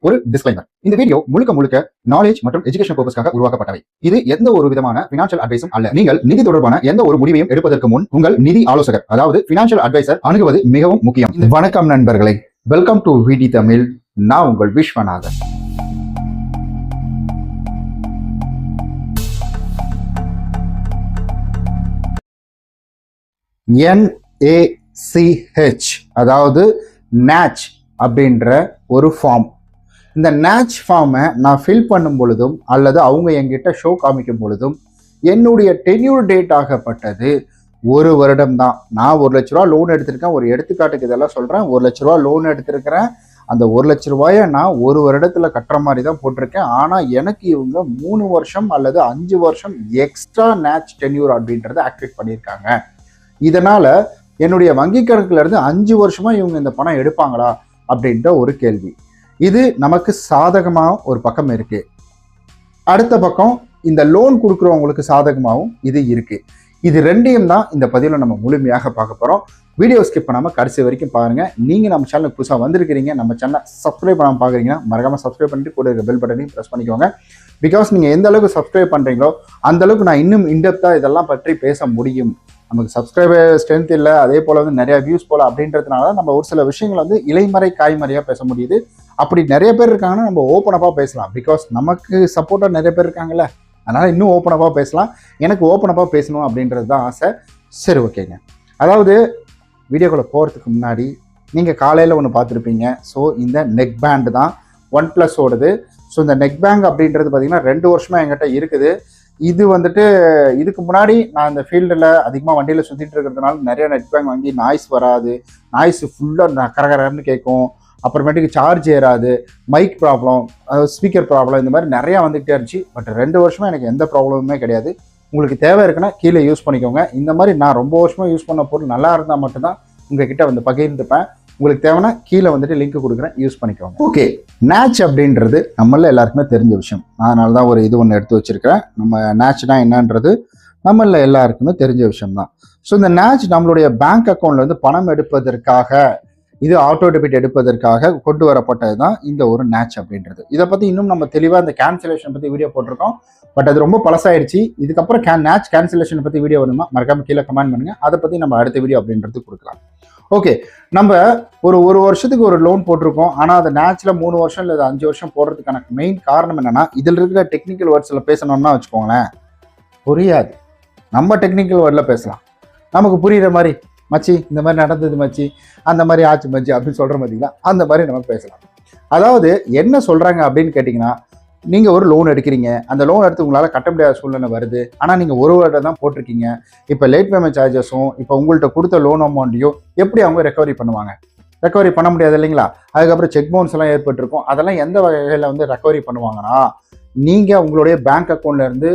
ஒரு டிஸ்க்ளைமர். இந்த வீடியோ முழுக்க நாலேஜ் மற்றும் எஜுகேஷன் பர்பஸ்க்காக உருவாக்கப்பட்டவை. இது எந்த ஒரு விதமான ஃபினான்ஷியல் அட்வைஸும் அல்ல. நீங்கள் நிதி தொடர்பான எந்த ஒரு முடிவையும் எடுப்பதற்கு முன் உங்கள் நிதி ஆலோசகர், அதாவது ஃபினான்ஷியல் அட்வைசர் அணுகுவது மிகவும் முக்கியம். வணக்கம் நண்பர்களே, வெல்கம் டு விடி தமிழ். நான் உங்கள் விஸ்வநாதன். NACH அதாவது NACH அப்படின்ற ஒரு ஃபார்ம். இந்த NACH ஃபார்மை நான் ஃபில் பண்ணும் பொழுதும் அல்லது அவங்க என்கிட்ட ஷோ காமிக்கும் பொழுதும் என்னுடைய டென்யூர் டேட் ஆகப்பட்டது 1 வருடம் தான். நான் 1 லட்ச ரூபா லோன் எடுத்திருக்கேன். ஒரு எடுத்துக்காட்டுக்கு இதெல்லாம் சொல்கிறேன். 1 லட்ச ரூபா லோன் எடுத்திருக்கிறேன். அந்த 1 லட்ச ரூபாயை நான் 1 வருடத்தில் கட்டுற மாதிரி தான் போட்டிருக்கேன். ஆனால் எனக்கு இவங்க 3 வருஷம் அல்லது 5 வருஷம் எக்ஸ்ட்ரா NACH டென்யூர் அப்படின்றத ஆக்டிவேட் பண்ணியிருக்காங்க. இதனால் என்னுடைய வங்கி கணக்குல இருந்து 5 வருஷமா இவங்க இந்த பணம் எடுப்பாங்களா அப்படின்ற ஒரு கேள்வி. இது நமக்கு சாதகமாக ஒரு பக்கம் இருக்கு. அடுத்த பக்கம் இந்த லோன் கொடுக்குறவங்களுக்கு சாதகமாகவும் இது இருக்கு. இது ரெண்டையும் தான் இந்த பதிவில் நம்ம முழுமையாக பார்க்க போகிறோம். வீடியோ ஸ்கிப் பண்ணாமல் கடைசி வரைக்கும் பாருங்கள். நீங்கள் நம்ம சேனலுக்கு புதுசாக வந்திருக்கிறீங்க, நம்ம சேனலை சப்ஸ்கிரைப் பண்ணாமல் பார்க்குறீங்கன்னா மறக்காமல் சப்ஸ்கிரைப் பண்ணிட்டு கூட இருக்க பெல் பட்டனையும் ப்ரெஸ் பண்ணிக்கோங்க. பிகாஸ் நீங்கள் எந்த அளவுக்கு சப்ஸ்கிரைப் பண்ணுறீங்களோ அந்த அளவுக்கு நான் இன்னும் இன்டெப்த்தாக இதெல்லாம் பற்றி பேச முடியும். நமக்கு சப்ஸ்கிரைபர் ஸ்ட்ரென்த் இல்லை, அதே போல் வந்து நிறைய வியூஸ் போல அப்படின்றதுனால நம்ம ஒரு சில விஷயங்கள் வந்து இலைமறை காய்மறையாக பேச முடியுது. அப்படி நிறைய பேர் இருக்காங்கன்னா நம்ம ஓப்பனப்பாக பேசலாம். பிகாஸ் நமக்கு சப்போர்ட்டாக நிறைய பேர் இருக்காங்கல்ல, அதனால் இன்னும் ஓப்பனப்பாக பேசலாம். எனக்கு ஓப்பனப்பாக பேசணும் அப்படின்றது தான் ஆசை. சரி, ஓகேங்க. அதாவது வீடியோக்குள்ளே போகிறதுக்கு முன்னாடி நீங்கள் காலையில் ஒன்று பார்த்துருப்பீங்க. ஸோ இந்த நெக் பேண்டு தான் OnePlus ஓடுது. ஸோ இந்த நெக் பேங்க் அப்படின்றது பார்த்திங்கன்னா 2 வருஷமாக என்கிட்ட இருக்குது. இது வந்துட்டு இதுக்கு முன்னாடி நான் இந்த ஃபீல்டில் அதிகமாக வண்டியில் சுற்றிட்டு இருக்கிறதுனால நிறைய நெட் பேங்க் வாங்கி நாய்ஸ் வராது, நாய்ஸ் ஃபுல்லாக கரகரன்னு கேட்கும், அப்புறமேட்டுக்கு சார்ஜ் ஏறாது, மைக் ப்ராப்ளம், ஸ்பீக்கர் ப்ராப்ளம், இந்த மாதிரி நிறையா வந்துகிட்டே இருந்துச்சு. பட் 2 வருஷமாக எனக்கு எந்த ப்ராப்ளமுமே கிடையாது. உங்களுக்கு தேவை இருக்குன்னா கீழே யூஸ் பண்ணிக்கோங்க. இந்த மாதிரி நான் ரொம்ப வருஷமாக யூஸ் பண்ண பொருள் நல்லா இருந்தால் மட்டும்தான் உங்ககிட்ட வந்து பகிர்ந்துப்பேன். உங்களுக்கு தேவைன்னா கீழே வந்துட்டு லிங்க் கொடுக்குறேன், யூஸ் பண்ணிக்கோங்க. ஓகே, NACH அப்படின்றது நம்மள எல்லாருக்குமே தெரிஞ்ச விஷயம். அதனால தான் ஒரு இது ஒன்று எடுத்து வச்சிருக்கிறேன். நம்ம NACHனா என்னன்றது நம்மள எல்லாருக்குமே தெரிஞ்ச விஷயம் தான். ஸோ இந்த NACH நம்மளுடைய பேங்க் அக்கௌண்ட்ல வந்து பணம் எடுப்பதற்காக, இது ஆட்டோ டெபிட் எடுப்பதற்காக கொண்டு வரப்பட்டது தான் இந்த ஒரு NACH அப்படின்றது. இதை பற்றி இன்னும் நம்ம தெளிவாக இந்த கேன்சலேஷன் பற்றி வீடியோ போட்டிருக்கோம். பட் அது ரொம்ப பழசாயிடுச்சு. இதுக்கப்புறம் NACH கேன்சலேஷன் பற்றி வீடியோ வேணுமா மறக்காம கீழே கமெண்ட் பண்ணுங்க. அதை பற்றி நம்ம அடுத்த வீடியோ அப்படின்றது கொடுக்கலாம். ஓகே, நம்ம ஒரு வருஷத்துக்கு ஒரு லோன் போட்டிருக்கோம். ஆனால் அது NACHல 3 வருஷம் இல்லை 5 வருஷம் போடுறதுக்கான மெயின் காரணம் என்னன்னா, இதில் இருக்கிற டெக்னிக்கல் வேர்ட்ஸில் பேசணும்னா வச்சுக்கோங்களேன், புரியாது. நம்ம டெக்னிக்கல் வேர்டில் பேசலாம், நமக்கு புரியுற மாதிரி. மச்சி இந்த மாதிரி நடந்தது மச்சி, அந்த மாதிரி ஆச்சு மச்சி அப்படின்னு சொல்கிற மாதிரிங்களா, அந்த மாதிரி நம்ம பேசலாம். அதாவது என்ன சொல்கிறாங்க அப்படின்னு கேட்டிங்கன்னா, நீங்கள் ஒரு லோன் எடுக்கிறீங்க, அந்த லோன் எடுத்து உங்களால் கட்ட முடியாத சூழ்நிலை வருது. ஆனால் நீங்கள் 1 வருடம் தான் போட்டிருக்கீங்க. இப்போ லேட் பேமெண்ட் சார்ஜஸும் இப்போ உங்கள்கிட்ட கொடுத்த லோன் அமௌண்ட்டையும் எப்படி அவங்க ரெக்கவரி பண்ணுவாங்க? ரெக்கவரி பண்ண முடியாது இல்லைங்களா? அதுக்கப்புறம் செக் பவுன்ஸ் எல்லாம் ஏற்பட்டிருக்கும். அதெல்லாம் எந்த வகையில் வந்து ரெக்கவரி பண்ணுவாங்கன்னா, நீங்கள் உங்களுடைய பேங்க் அக்கௌண்ட்ல இருந்து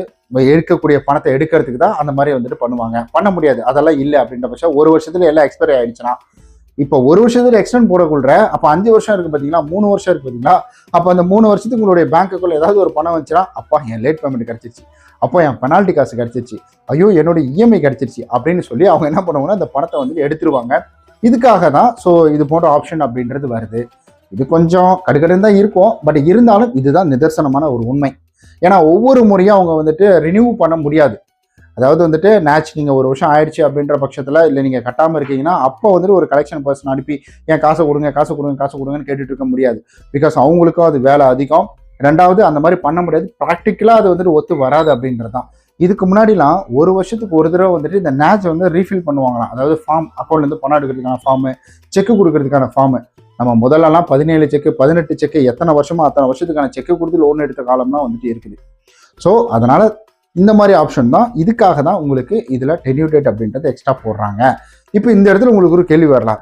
எடுக்கக்கூடிய பணத்தை எடுக்கிறதுக்கு தான் அந்த மாதிரி வந்துட்டு பண்ணுவாங்க. பண்ண முடியாது, அதெல்லாம் இல்லை அப்படின்ற பட்சம் 1 வருஷத்துல எல்லாம் எக்ஸ்பைரி ஆயிடுச்சுன்னா, இப்போ 1 வருஷத்துல எக்ஸ்டெண்ட் போடக்குள்ள அப்போ 5 வருஷம் இருக்கு பார்த்தீங்களா, 3 வருஷம் இருக்கு பார்த்தீங்களா, அப்போ அந்த 3 வருஷத்துக்கு உங்களுடைய பேங்க் அக்கௌண்ட்ல ஏதாவது ஒரு பணம் வந்துச்சுன்னா, அப்பா என் லேட் பேமெண்ட் கிடைச்சிருச்சு, அப்போ என் பெனால்ட்டி காசு கிடைச்சிருச்சு, ஐயோ என்னோட EMI கிடைச்சிருச்சு அப்படின்னு சொல்லி அவங்க என்ன பண்ணுவாங்கன்னா அந்த பணத்தை வந்து எடுத்துருவாங்க. இதுக்காக தான் ஸோ இது போன்ற ஆப்ஷன் அப்படின்றது வருது. இது கொஞ்சம் கடுகடுன்னு தான் இருக்கும். பட் இருந்தாலும் இதுதான் நிதர்சனமான ஒரு உண்மை. ஏன்னா ஒவ்வொரு முறையும் அவங்க வந்துட்டு ரினியூ பண்ண முடியாது. அதாவது வந்துட்டு NACH நீங்கள் 1 வருஷம் ஆயிடுச்சு அப்படின்ற பட்சத்தில், இல்லை நீங்கள் கட்டாமல் இருக்கீங்கன்னா அப்போ வந்துட்டு ஒரு கலெக்ஷன் பர்சன் அனுப்பி என் காசை கொடுங்க காசு கொடுங்க காசு கொடுங்கன்னு கேட்டுட்டு இருக்க முடியாது. பிகாஸ் அவங்களுக்கும் அது வேலை அதிகம். 2வது அந்த மாதிரி பண்ண முடியாது. ப்ராக்டிக்கலாக அது வந்துட்டு ஒத்து வராது அப்படின்றது தான். இதுக்கு முன்னாடிலாம் 1 வருஷத்துக்கு ஒரு தடவை வந்துட்டு இந்த NACH வந்து ரீஃபில் பண்ணுவாங்களாம். அதாவது ஃபார்ம், அக்கௌண்ட்லேருந்து பணம் எடுக்கிறதுக்கான ஃபார்மு, செக்கு கொடுக்கறதுக்கான ஃபார்மு. நம்ம முதல்லலாம் 17 செக்கு 18 செக்கு எத்தனை வருஷமோ அத்தனை வருஷத்துக்கான செக்கு கொடுத்து லோன் எடுத்த காலம்லாம் வந்துட்டு இருக்குது. ஸோ அதனால் இந்த மாதிரி ஆப்ஷன் தான். இதுக்காக தான் உங்களுக்கு இதில் டென்யூர் டேட் அப்படின்றது எக்ஸ்ட்ரா போடுறாங்க. இப்போ இந்த இடத்துல உங்களுக்கு ஒரு கேள்வி வரலாம்,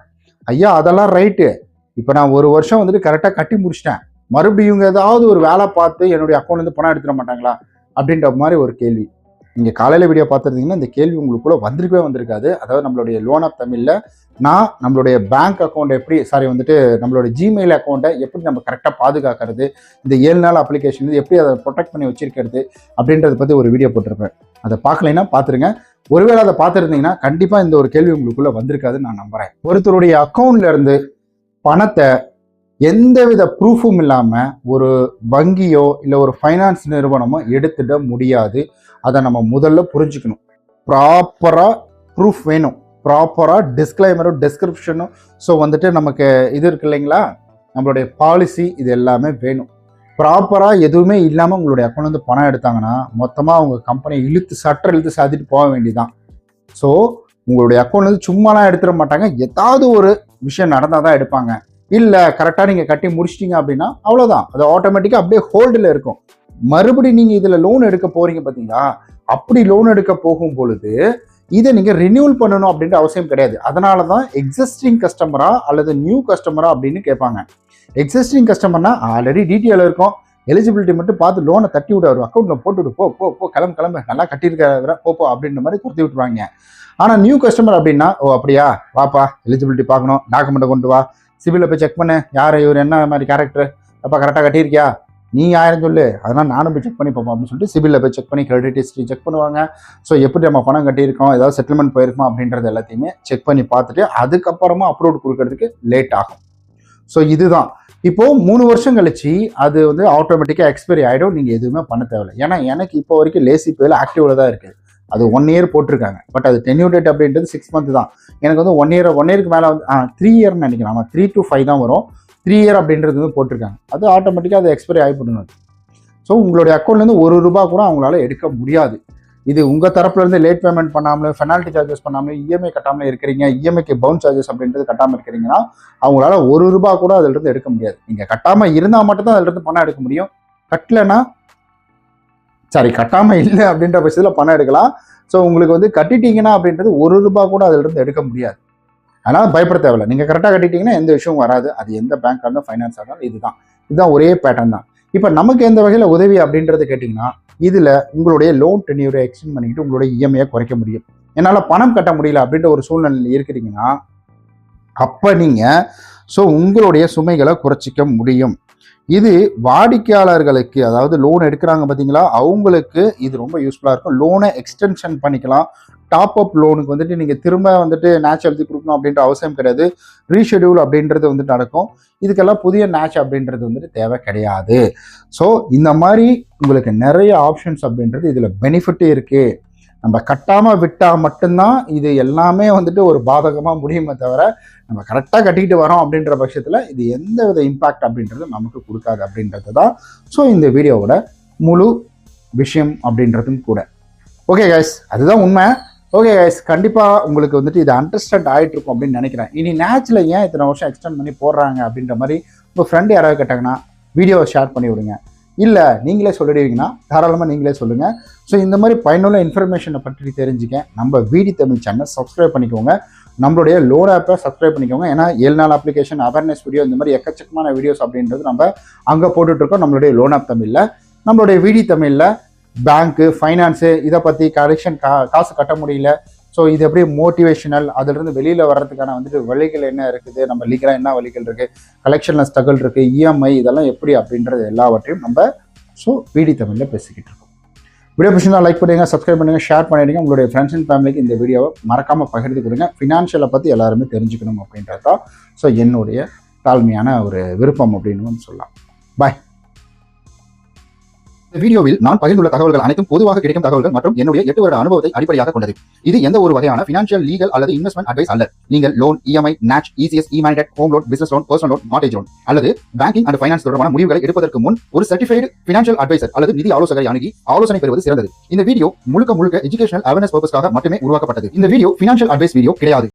ஐயா அதெல்லாம் ரைட்டு, இப்போ நான் 1 வருஷம் வந்துட்டு கரெக்டாக கட்டி முடிச்சிட்டேன், மறுபடியும் இவங்க ஏதாவது ஒரு வேலை பார்த்து என்னுடைய அக்கௌண்ட்லேருந்து பணம் எடுத்துட மாட்டாங்களா அப்படின்ற மாதிரி ஒரு கேள்வி. நீங்கள் காலையில் வீடியோ பார்த்துருந்தீங்கன்னா இந்த கேள்வி உங்களுக்குள்ள வந்திருக்கவே வந்திருக்காது. அதாவது நம்மளுடைய லோன் ஆஃப் தமிழில் நான் நம்மளுடைய பேங்க் அக்கௌண்ட் எப்படி வந்துட்டு நம்மளோட ஜிமெயில் அக்கௌண்ட்டை எப்படி நம்ம கரெக்டாக பாதுகாக்கிறது, இந்த 7 நாள் அப்ளிகேஷன் எப்படி அதை ப்ரொடெக்ட் பண்ணி வச்சிருக்கிறது அப்படின்றத பற்றி ஒரு வீடியோ போட்டிருப்பேன். அதை பார்க்கலைன்னா பார்த்துருங்க. ஒருவேளை அதை பார்த்துருந்தீங்கன்னா கண்டிப்பாக இந்த ஒரு கேள்வி உங்களுக்குள்ள வந்திருக்காதுன்னு நான் நம்புகிறேன். ஒருத்தருடைய அக்கௌண்ட்ல இருந்து பணத்தை எந்தவித ப்ரூஃபும் இல்லாமல் ஒரு வங்கியோ இல்லை ஒரு ஃபைனான்ஸ் நிறுவனமோ எடுத்துட முடியாது. அதை நம்ம முதல்ல புரிஞ்சுக்கணும். ப்ராப்பராக ப்ரூஃப் வேணும், ப்ராப்பராக டிஸ்க்ளைமரும் டிஸ்கிரிப்ஷனும், ஸோ வந்துட்டு நமக்கு இது இருக்கு இல்லைங்களா, நம்மளுடைய பாலிசி, இது எல்லாமே வேணும். ப்ராப்பராக எதுவுமே இல்லாமல் உங்களுடைய அக்கௌண்ட் வந்து பணம் எடுத்தாங்கன்னா மொத்தமாக அவங்க கம்பெனியை இழுத்து சாத்திட்டு போக வேண்டியதான். ஸோ உங்களுடைய அக்கௌண்ட் வந்து சும்மாலாம் எடுத்துட மாட்டாங்க, ஏதாவது ஒரு விஷயம் நடந்தால் தான் எடுப்பாங்க. இல்லை கரெக்டாக நீங்கள் கட்டி முடிச்சிட்டிங்க அப்படின்னா அவ்வளோதான், அது ஆட்டோமேட்டிக்காக அப்படியே ஹோல்டில் இருக்கும். மறுபடியும் நீங்கள் இதில் லோன் எடுக்க போகிறீங்க பார்த்தீங்களா, அப்படி லோன் எடுக்க போகும் பொழுது இதை நீங்கள் ரினியூவல் பண்ணணும் அப்படின்ற அவசியம் கிடையாது. அதனால தான் எக்ஸிஸ்டிங் கஸ்டமரா அல்லது நியூ கஸ்டமரா அப்படின்னு கேட்பாங்க. எக்ஸிஸ்டிங் கஸ்டமர்னா ஆல்ரெடி டீட்டெயில் இருக்கும், எலிஜிபிலிட்டி மட்டும் பார்த்து லோனை தட்டி விட்டு அக்கௌண்ட்டில் போட்டுவிட்டு போ கிளம்பு நல்லா கட்டியிருக்கிற போ அப்படின்ற மாதிரி கொடுத்து விட்டுருவாங்க. ஆனால் நியூ கஸ்டமர் அப்படின்னா, ஓ அப்படியா, வாப்பா எலிஜிபிலிட்டி பார்க்கணும், டாக்குமெண்ட்டை கொண்டு வா, சிபிலில் போய் செக் பண்ணு, யார் இவர் என்ன மாதிரி கேரக்டர், அப்போ கரெக்டாக கட்டியிருக்கியா, நீ யாரும் சொல்லு, அதனால் நானும் போய் செக் பண்ணி பார்ப்போம் அப்படின்னு சொல்லிட்டு சிபிலில் போய் செக் பண்ணி கிரெடிட் ஹிஸ்ட்ரி செக் பண்ணுவாங்க. ஸோ எப்படி நம்ம பணம் கட்டியிருக்கோம், ஏதாவது செட்டில்மெண்ட் போயிருக்கோம் அப்படின்றது எல்லாத்தையுமே செக் பண்ணி பார்த்துட்டு அதுக்கப்புறமா அப்ரூவ் கொடுக்கறதுக்கு லேட் ஆகும். ஸோ இதுதான். இப்போது 3 வருஷம் கழிச்சு அது வந்து ஆட்டோமேட்டிக்காக எக்ஸ்பைரி ஆகிடும், நீங்கள் எதுவுமே பண்ண தேவையில்லை. ஏன்னா எனக்கு இப்போ வரைக்கும் லேசி பேயில் ஆக்டிவில் தான் இருக்குது. அது 1 இயர் போட்டிருக்காங்க, பட் அது டென்யூர் டேட் அப்படின்றது 6 மந்த் தான். எனக்கு வந்து 1 இயருக்கு மேலே வந்து 3 இயர்னு நினைக்கிறேன், ஆமாம் 3 to 5 தான் வரும். 3 இயர் அப்படின்றது வந்து போட்டிருக்காங்க, அது ஆட்டோமேட்டிக்காக அது எக்ஸ்பைரி ஆகிப்படணும். ஸோ உங்களுடைய அக்கௌண்ட்லேருந்து ₹1 கூட அவங்களால எடுக்க முடியாது. இது உங்கள் தரப்புலேருந்து லேட் பேமெண்ட் பண்ணாமல், பெனால்ட்டி சார்ஜஸ் பண்ணாமல், இஎம்ஐ கட்டாமல் இருக்கிறீங்க, இஎம்ஐக்கு பவுன் சார்ஜஸ் அப்படின்றது கட்டாமல் இருக்கிறீங்கன்னா அவங்களால ₹1 கூட அதிலிருந்து எடுக்க முடியாது. நீங்கள் கட்டாமல் இருந்தால் மட்டும்தான் அதிலிருந்து பணம் எடுக்க முடியும். கட்டாமல் இல்லை அப்படின்ற பட்சத்தில் பணம் எடுக்கலாம். ஸோ உங்களுக்கு வந்து கட்டிட்டீங்கன்னா அப்படின்றது ₹1 கூட அதிலிருந்து எடுக்க முடியாது. அதனால் பயப்பட தேவையில்லை. நீங்கள் கரெக்டாக கட்டிட்டீங்கன்னா எந்த விஷயமும் வராது. அது எந்த பேங்காக இருந்தாலும் ஃபைனான்ஸாக இருந்தாலும் இதுதான் ஒரே பேட்டர்ன் தான். இப்போ நமக்கு எந்த வகையில் உதவி அப்படின்றது கேட்டிங்கன்னா, இதில் உங்களுடைய லோன் டென்யூரை எக்ஸ்டெண்ட் பண்ணிக்கிட்டு உங்களுடைய இஎம்ஐயை குறைக்க முடியும். என்னால் பணம் கட்ட முடியல அப்படின்ற ஒரு சூழ்நிலையில் இருக்கிறீங்கன்னா அப்போ நீங்கள் உங்களுடைய சுமைகளை குறைச்சிக்க முடியும். இது வாடிக்கையாளர்களுக்கு, அதாவது லோன் எடுக்கிறாங்க பார்த்தீங்களா, அவங்களுக்கு இது ரொம்ப யூஸ்ஃபுல்லாக இருக்கும். லோனை எக்ஸ்டென்ஷன் பண்ணிக்கலாம். டாப் அப் லோனுக்கு வந்துட்டு நீங்கள் திரும்ப வந்துட்டு நேட்ச் எழுதி கொடுக்கணும் அப்படின்ற அவசியம் கிடையாது. ரீஷெடியூல் அப்படின்றது வந்துட்டு நடக்கும். இதுக்கெல்லாம் புதிய நேட்ச் அப்படின்றது வந்துட்டு தேவை கிடையாது. ஸோ இந்த மாதிரி உங்களுக்கு நிறைய ஆப்ஷன்ஸ் அப்படின்றது இதில் பெனிஃபிட்டே இருக்குது. நம்ம கட்டாமல் விட்டால் மட்டும்தான் இது எல்லாமே வந்துட்டு ஒரு பாதகமாக முடியுமே தவிர, நம்ம கரெக்டாக கட்டிக்கிட்டு வரோம் அப்படின்ற பட்சத்தில் இது எந்த வித இம்பேக்ட் அப்படின்றது நமக்கு கொடுக்காது அப்படின்றது தான் ஸோ இந்த வீடியோவோட முழு விஷயம் அப்படின்றதும் கூட. ஓகே கைஸ், அதுதான் உண்மை. ஓகே கைஸ், கண்டிப்பாக உங்களுக்கு வந்துட்டு இது அண்டர்ஸ்டாண்ட் ஆகிட்டு இருக்கும் அப்படின்னு நினைக்கிறேன். இனி நேச்சில் ஏன் இத்தனை வருஷம் எக்ஸ்டெண்ட் பண்ணி போடுறாங்க அப்படின்ற மாதிரி உங்கள் ஃப்ரெண்டு யாராவது கேட்டாங்கன்னா வீடியோவை ஷேர் பண்ணி விடுங்க. இல்லை நீங்களே சொல்லிடுவீங்கன்னா தாராளமாக நீங்களே சொல்லுங்கள். ஸோ இந்த மாதிரி பயனுள்ள இன்ஃபர்மேஷனை பற்றி தெரிஞ்சுக்க நம்ம வீடி தமிழ் சேனல் சப்ஸ்கிரைப் பண்ணிக்கோங்க. நம்மளுடைய லோன் ஆப்பை சப்ஸ்கிரைப் பண்ணிக்கோங்க. ஏன்னா 7 நாள் அப்ளிகேஷன், அவேர்னஸ் வீடியோ, இந்த மாதிரி எக்கச்சக்கமான வீடியோஸ் அப்படின்றது நம்ம அங்கே போட்டுட்ருக்கோம். நம்மளுடைய லோன் ஆப் தமிழில், நம்மளுடைய வீடி தமிழில் பேங்க்கு, ஃபைனான்ஸு, இதை பற்றி கலெக்ஷன் காசு கட்ட முடியல, ஸோ இது எப்படி மோட்டிவேஷனல், அதிலிருந்து வெளியில் வர்றதுக்கான வந்துட்டு வழிகள் என்ன இருக்குது, நம்ம லீகலாக என்ன வழிகள் இருக்குது, கலெக்ஷனில் ஸ்ட்ரகிள் இருக்குது, இஎம்ஐ இதெல்லாம் எப்படி அப்படின்றது எல்லாவற்றையும் நம்ம வீடி தமிழில் பேசிக்கிட்டு இருக்கோம். வீடியோ பிடிச்சிருந்தா லைக் பண்ணுங்கள், சப்ஸ்கிரைப் பண்ணுங்கள், ஷேர் பண்ணிடுங்க. உங்களுடைய ஃப்ரெண்ட்ஸ் அண்ட் ஃபேமிலிக்கு இந்த வீடியோவை மறக்காமல் பகிர்ந்து கொடுங்க. ஃபினான்ஷியலை பற்றி எல்லாருமே தெரிஞ்சுக்கணும் அப்படின்றது தான் என்னுடைய தாழ்மையான ஒரு விருப்பம் அப்படின்னு சொல்லலாம். பாய். இந்த வீடியோவில் நான் பகிர்ந்துள்ள தகவல்கள் அனைத்தும் பொதுவாக கிடைக்கும் தகவல்கள் மற்றும் என்னுடைய 8 வருட அனுபவத்தை அடிப்படையாக கொண்டது. இது எந்த ஒரு வகையான ஃபினான்ஷியல், லீகல் அல்லது இன்வெஸ்ட்மெண்ட் அட்வைஸ் அல்ல. நீங்கள் loan, EMI, NACH, ECS, e mandate, home loan, business loan, personal loan, mortgage loan அல்லது பேங்கிங் அண்ட் ஃபைனான்ஸ் தொடர்பான முடிவுகளை எடுப்பதற்கு முன் ஒரு சர்டிஃபைடு ஃபினான்ஷியல் அட்வைசர் அல்லது நிதி ஆலோசகரை அணுகி ஆலோசனை பெறுவது சிறந்தது. இந்த வீடியோ முழுக்க எஜுகேஷனல் அவேர்னஸ் பர்பஸ்க்காக மட்டுமே உருவாக்கப்பட்டது. இந்த வீடியோ ஃபினான்ஷியல் அட்வைஸ் வீடியோ கிடையாது.